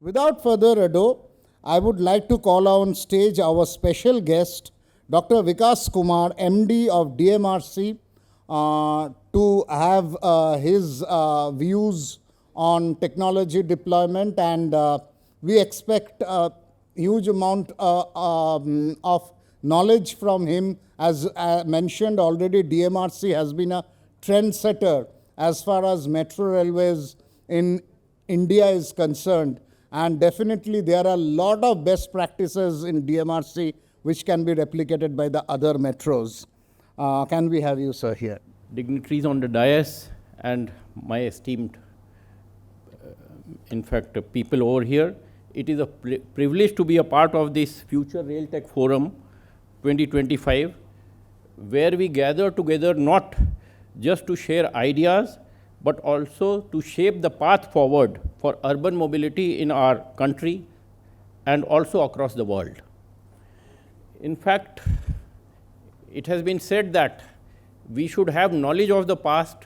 Without further ado, I would like to call on stage our special guest, Dr. Vikas Kumar, MD of DMRC, to have his views on technology deployment, and we expect a huge amount of knowledge from him. As mentioned already, DMRC has been a trendsetter as far as metro railways in India is concerned. And definitely there are a lot of best practices in DMRC which can be replicated by the other metros. Can we have you, sir, here? Dignitaries on the dais and my esteemed, people over here. It is a privilege to be a part of this Future RailTech Forum 2025, where we gather together not just to share ideas, but also to shape the path forward for urban mobility in our country and also across the world. In fact, it has been said that we should have knowledge of the past,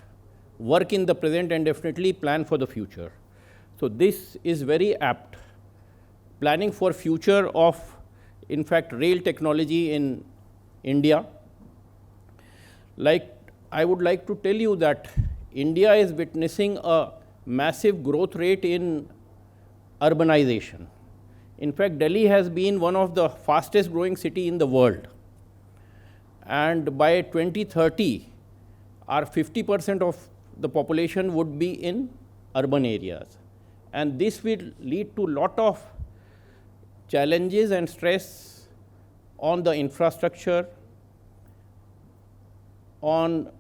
work in the present, and definitely plan for the future. So this is very apt. Planning for future of, in fact, rail technology in India. I would like to tell you that India is witnessing a massive growth rate in urbanization. In fact, Delhi has been one of the fastest growing city in the world. And by 2030, our 50% of the population would be in urban areas. And this will lead to a lot of challenges and stress on the infrastructure, on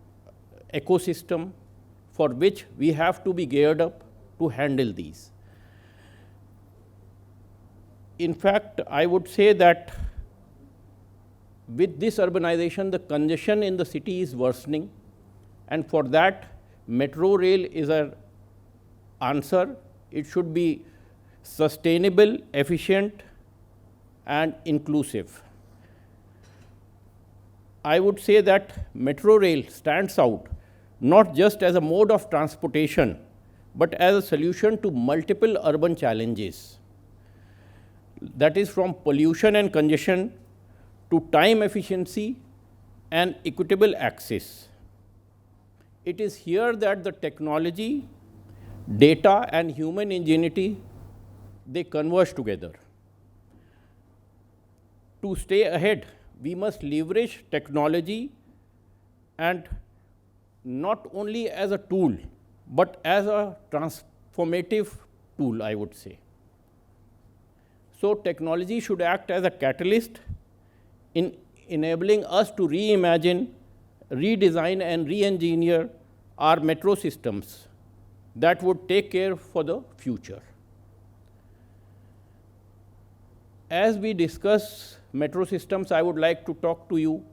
ecosystem, for which we have to be geared up to handle these. In fact, I would say that with this urbanization, the congestion in the city is worsening, and for that, metro rail is an answer. It should be sustainable, efficient, and inclusive. I would say that metro rail stands out not just as a mode of transportation, but as a solution to multiple urban challenges. That is from pollution and congestion to time efficiency and equitable access. It is here that the technology, data, and human ingenuity, they converge together. To stay ahead, we must leverage technology, and not only as a tool, but as a transformative tool, I would say. So technology should act as a catalyst in enabling us to reimagine, redesign, and re-engineer our metro systems that would take care for the future. As we discuss metro systems, I would like to talk to you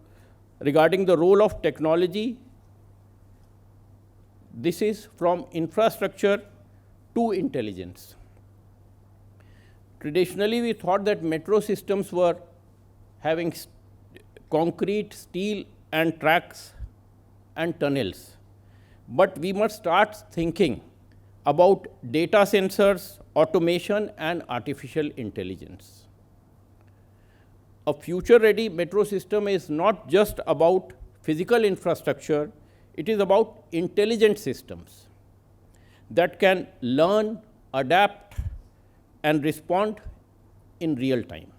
regarding the role of technology. This is from infrastructure to intelligence. Traditionally, we thought that metro systems were having concrete, steel, and tracks and tunnels. But we must start thinking about data sensors, automation, and artificial intelligence. A future-ready metro system is not just about physical infrastructure, it is about intelligent systems that can learn, adapt, and respond in real time.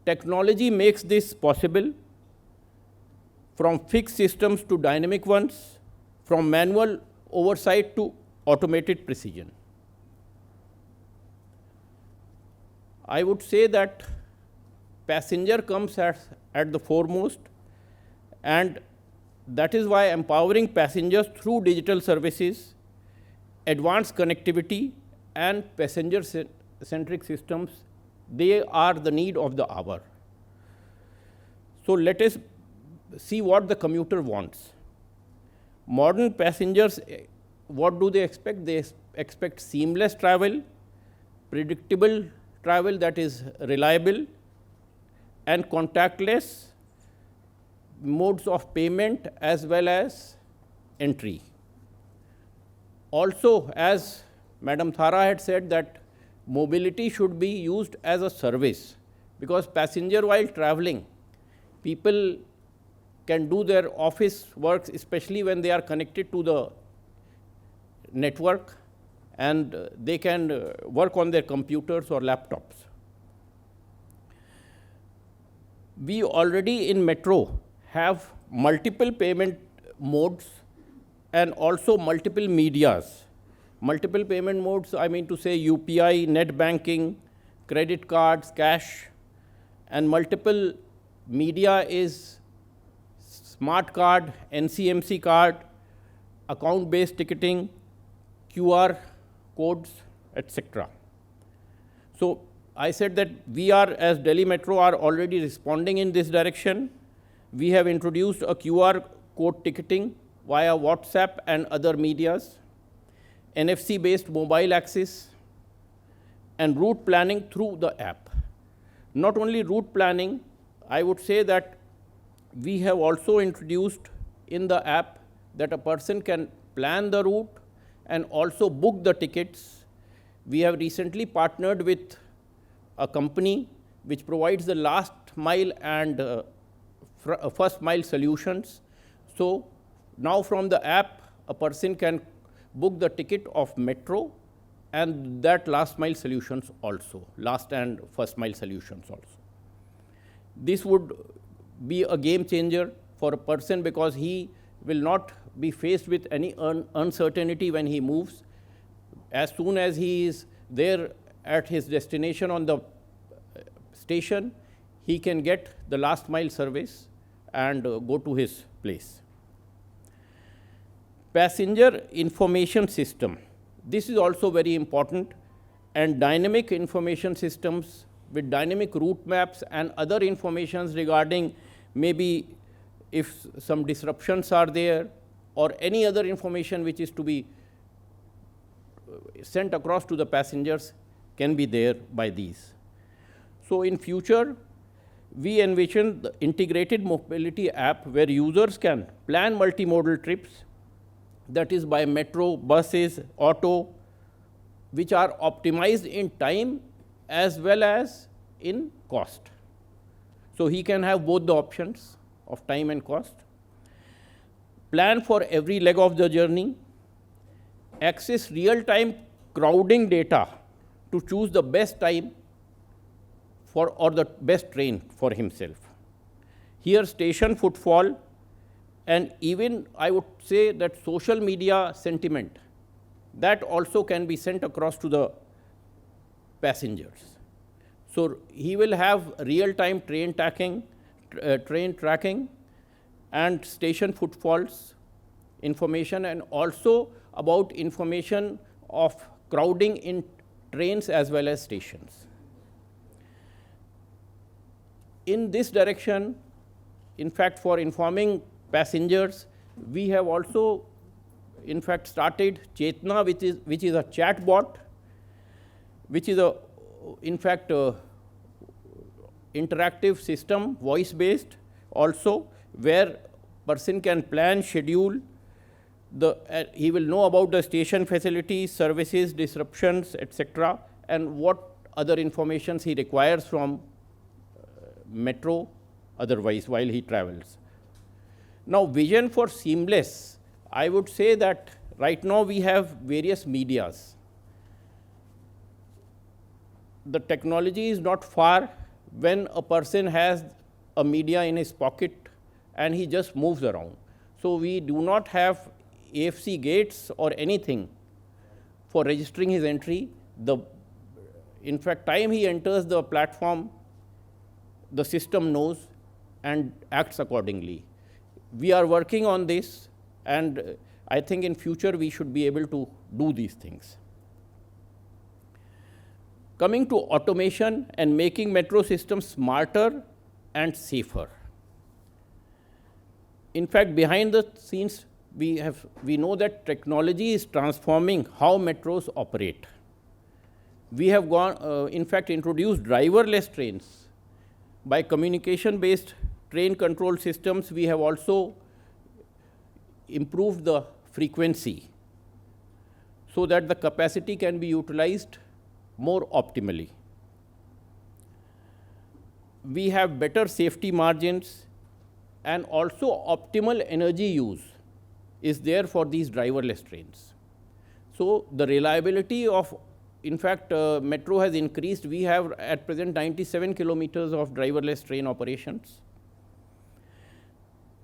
Technology makes this possible, from fixed systems to dynamic ones, from manual oversight to automated precision. I would say that passenger comes at the foremost, and that is why empowering passengers through digital services, advanced connectivity, and passenger-centric systems, they are the need of the hour. So let us see what the commuter wants. Modern passengers, what do they expect? They expect seamless travel, predictable travel that is reliable, and contactless modes of payment as well as entry. Also, as Madam Thara had said, that mobility should be used as a service, because passenger while traveling, people can do their office works, especially when they are connected to the network, and they can work on their computers or laptops. We already in metro have multiple payment modes and also multiple medias. Multiple payment modes, I mean to say UPI, net banking, credit cards, cash, and multiple media is smart card, NCMC card, account-based ticketing, QR codes, etc. So I said that we are, as Delhi Metro, are already responding in this direction. We have introduced a QR code ticketing via WhatsApp and other medias, NFC-based mobile access, and route planning through the app. Not only route planning, I would say that we have also introduced in the app that a person can plan the route and also book the tickets. We have recently partnered with a company which provides the last mile and first mile solutions. So now from the app, a person can book the ticket of metro and that last mile solutions also, last and first mile solutions also. This would be a game changer for a person, because he will not be faced with any uncertainty when he moves. As soon as he is there at his destination on the station, he can get the last mile service and go to his place. Passenger information system. This is also very important, and dynamic information systems with dynamic route maps and other informations regarding maybe if some disruptions are there or any other information which is to be sent across to the passengers can be there by these. So in future, we envision the integrated mobility app where users can plan multimodal trips, that is by metro, buses, auto, which are optimized in time as well as in cost. So he can have both the options of time and cost. Plan for every leg of the journey. Access real-time crowding data to choose the best time for or the best train for himself. Here station footfall, and even I would say that social media sentiment, that also can be sent across to the passengers. So he will have real-time train tracking and station footfalls information, and also about information of crowding in trains as well as stations. In this direction, in fact, for informing passengers, we have also, in fact, started Chetna, which is a chat bot, which is a, in fact, interactive system, voice-based also, where person can plan, schedule, he will know about the station facilities, services, disruptions, etc., and what other information he requires from metro otherwise while he travels. Now, vision for seamless, I would say that right now we have various medias. The technology is not far when a person has a media in his pocket and he just moves around. So we do not have AFC gates or anything for registering his entry. In fact, time he enters the platform, the system knows and acts accordingly. We are working on this, and I think in future we should be able to do these things. Coming to automation and making metro systems smarter and safer. In fact, behind the scenes, we know that technology is transforming how metros operate. We have in fact, introduced driverless trains. By communication-based train control systems, we have also improved the frequency so that the capacity can be utilized more optimally. We have better safety margins, and also optimal energy use is there for these driverless trains. So the reliability of, in fact, metro has increased. We have at present 97 kilometers of driverless train operations.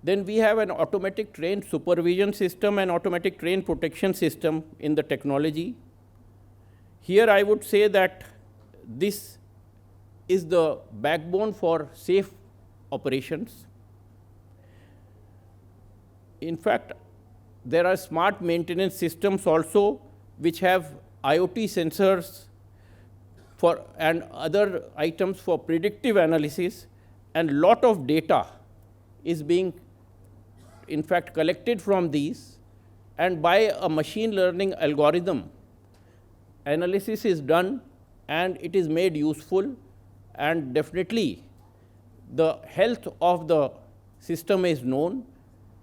Then we have an automatic train supervision system and automatic train protection system in the technology. Here I would say that this is the backbone for safe operations. In fact, there are smart maintenance systems also which have IoT sensors for and other items for predictive analysis, and lot of data is being in fact collected from these, and by a machine learning algorithm analysis is done and it is made useful, and definitely the health of the system is known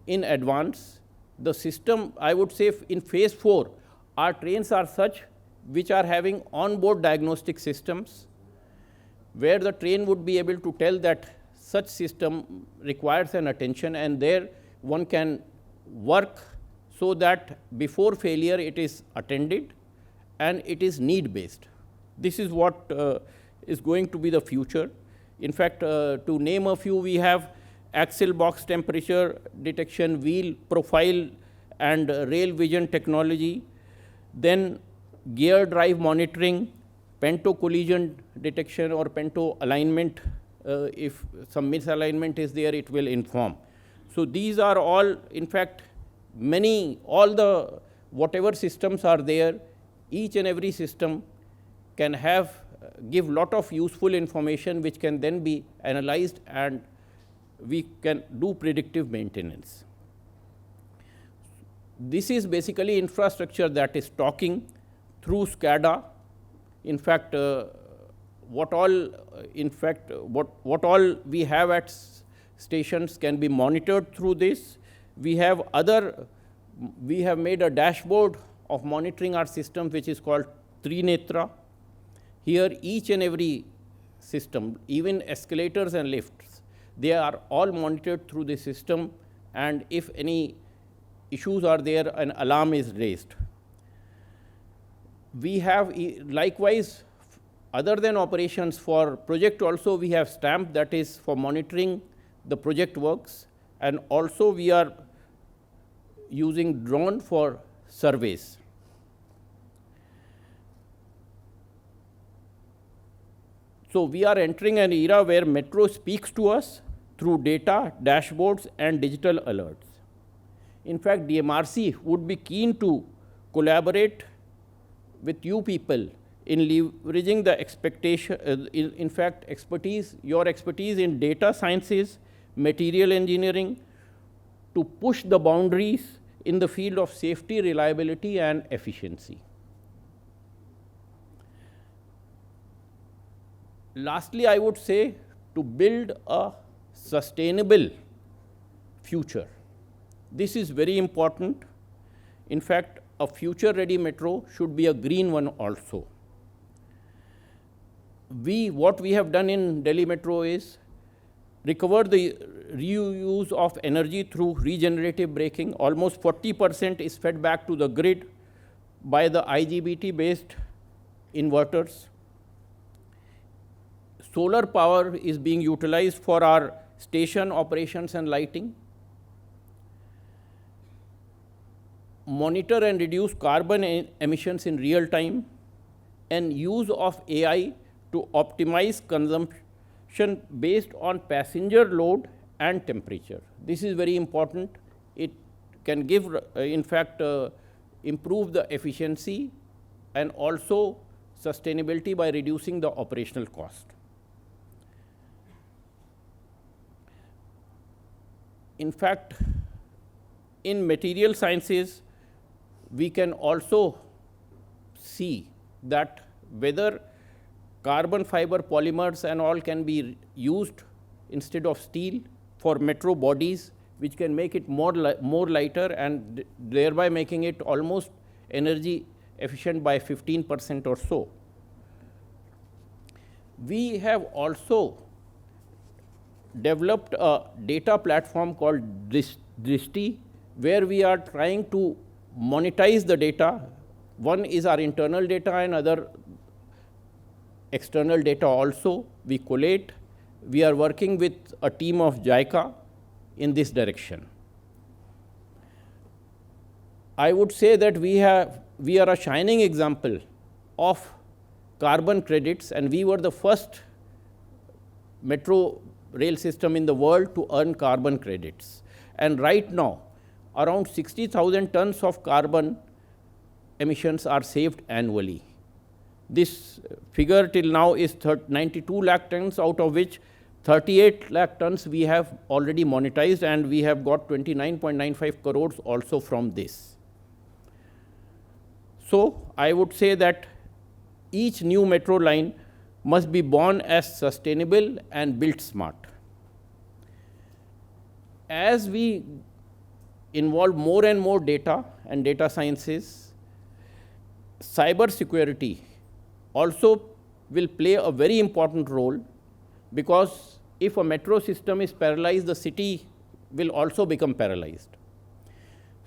in advance. The system, I would say, in phase 4, our trains are such which are having on-board diagnostic systems, where the train would be able to tell that such system requires an attention, and there one can work so that before failure it is attended and it is need-based. This is what is going to be the future. In fact, to name a few, we have axle box temperature detection, wheel profile and rail vision technology, then gear drive monitoring, pento collision detection or pento alignment. If some misalignment is there, it will inform. So these are all, in fact, all the whatever systems are there, each and every system can give lot of useful information which can then be analyzed, and we can do predictive maintenance. This is basically infrastructure that is talking through SCADA. In fact, what all we have at stations can be monitored through this. We have made a dashboard of monitoring our system which is called Trinetra. Here each and every system, even escalators and lifts, they are all monitored through the system, and if any issues are there, an alarm is raised. We have likewise, other than operations, for project also we have STAMP, that is for monitoring the project works, and also we are using drone for surveys. So we are entering an era where metro speaks to us through data, dashboards and digital alerts. In fact, DMRC would be keen to collaborate with you people in leveraging the your expertise in data sciences, material engineering, to push the boundaries in the field of safety, reliability and efficiency. Lastly, I would say, to build a sustainable future. This is very important. In fact, a future-ready metro should be a green one also. What we have done in Delhi Metro is recover the reuse of energy through regenerative braking. Almost 40% is fed back to the grid by the IGBT-based inverters. Solar power is being utilized for our station operations and lighting. Monitor and reduce carbon emissions in real time, and use of AI to optimize consumption based on passenger load and temperature. This is very important. It can give, in fact, improve the efficiency and also sustainability by reducing the operational cost. In fact, in material sciences, we can also see that whether carbon fiber polymers and all can be used instead of steel for metro bodies, which can make it more lighter and thereby making it almost energy efficient by 15% or so. We have also developed a data platform called Drishti, where we are trying to monetize the data. One is our internal data and other external data also. We collate. We are working with a team of JICA in this direction. I would say that we are a shining example of carbon credits, and we were the first metro rail system in the world to earn carbon credits. And right now, around 60,000 tons of carbon emissions are saved annually. This figure till now is 92 lakh tons, out of which 38 lakh tons we have already monetized, and we have got 29.95 crores also from this. So I would say that each new metro line must be born as sustainable and built smart. As we involve more and more data and data sciences, cyber security also will play a very important role, because if a metro system is paralyzed, the city will also become paralyzed.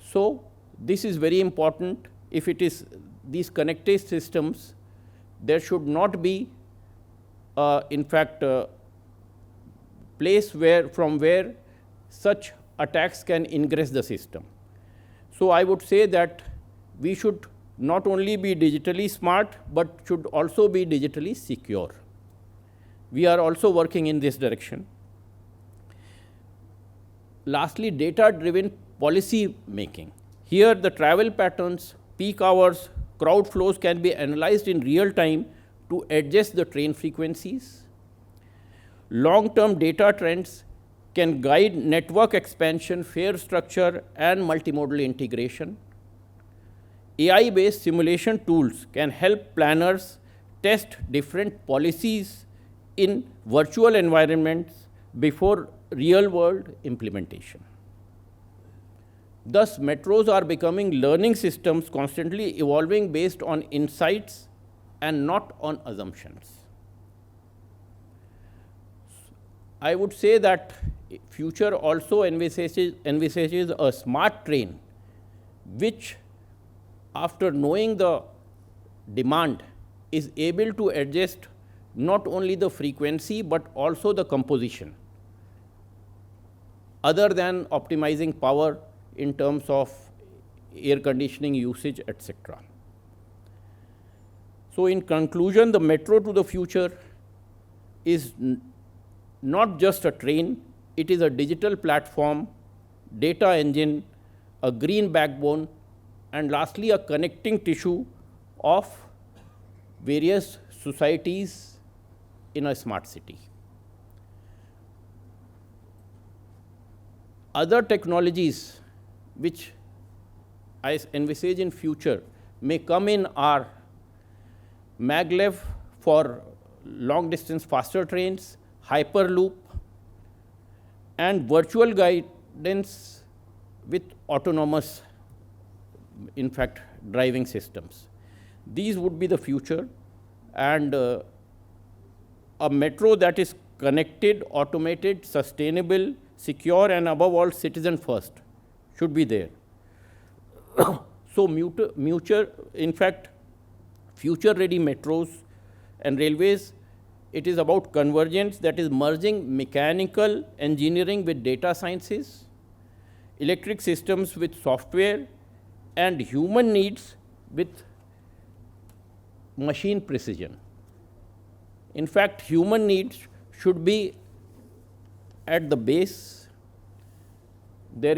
So this is very important. If it is these connected systems, there should not be, in fact, place from where such attacks can ingress the system. So I would say that we should not only be digitally smart, but should also be digitally secure. We are also working in this direction. Lastly, data-driven policy making. Here, the travel patterns, peak hours, crowd flows can be analyzed in real time to adjust the train frequencies. Long-term data trends can guide network expansion, fare structure, and multimodal integration. AI-based simulation tools can help planners test different policies in virtual environments before real-world implementation. Thus, metros are becoming learning systems, constantly evolving based on insights and not on assumptions. I would say that future also envisages a smart train, which, after knowing the demand, is able to adjust not only the frequency but also the composition, other than optimizing power in terms of air conditioning usage, etc. So in conclusion, the metro to the future is not just a train, it is a digital platform, data engine, a green backbone, and lastly, a connecting tissue of various societies in a smart city. Other technologies which I envisage in future may come in are maglev for long distance faster trains, hyperloop, and virtual guidance with autonomous, in fact, driving systems. These would be the future, and a metro that is connected, automated, sustainable, secure, and above all, citizen first should be there. So in fact, future-ready metros and railways, it is about convergence, that is merging mechanical engineering with data sciences, electric systems with software, and human needs with machine precision. In fact, human needs should be at the base. There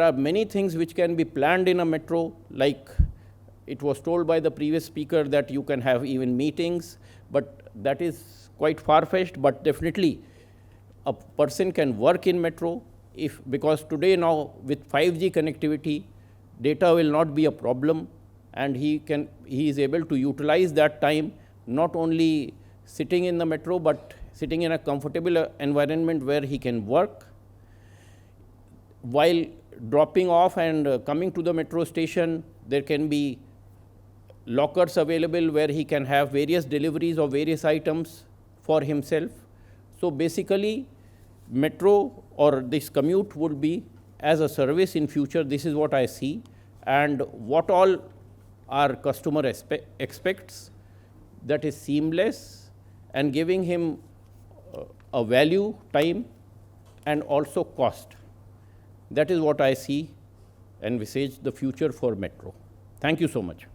are many things which can be planned in a metro, like it was told by the previous speaker that you can have even meetings, but that is quite far-fetched, but definitely a person can work in metro because today now with 5G connectivity, data will not be a problem, and he is able to utilize that time not only sitting in the metro, but sitting in a comfortable environment where he can work. While dropping off and coming to the metro station, there can be lockers available where he can have various deliveries of various items for himself. So basically, metro or this commute would be as a service in future. This is what I see, and what all our customer expects, that is seamless and giving him a value, time, and also cost. That is what I see and envisage the future for metro. Thank you so much.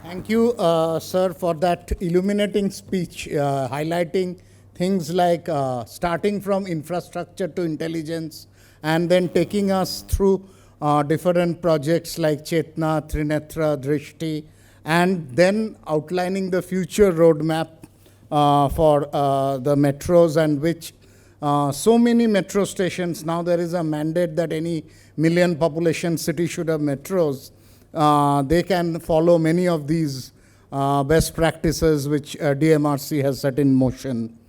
Thank you, sir, for that illuminating speech, highlighting things like starting from infrastructure to intelligence, and then taking us through different projects like Chetna, Trinetra, Drishti, and then outlining the future roadmap for the metros, and which so many metro stations. Now there is a mandate that any million population city should have metros. They can follow many of these best practices which DMRC has set in motion.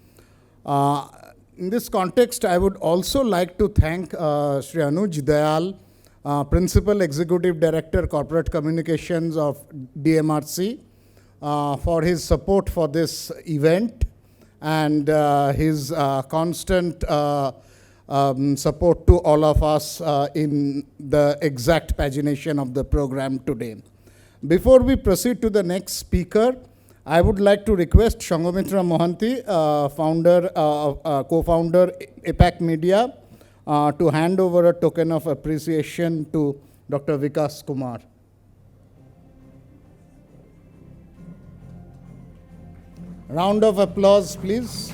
In this context, I would also like to thank Sri Anuj Dayal, Principal Executive Director, Corporate Communications of DMRC, for his support for this event and his constant support to all of us in the exact pagination of the program today. Before we proceed to the next speaker, I would like to request Sanghamitra Mohanty, co-founder APAC Media, to hand over a token of appreciation to Dr. Vikas Kumar. Round of applause, please.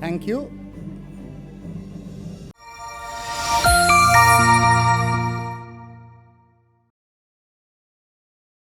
Thank you.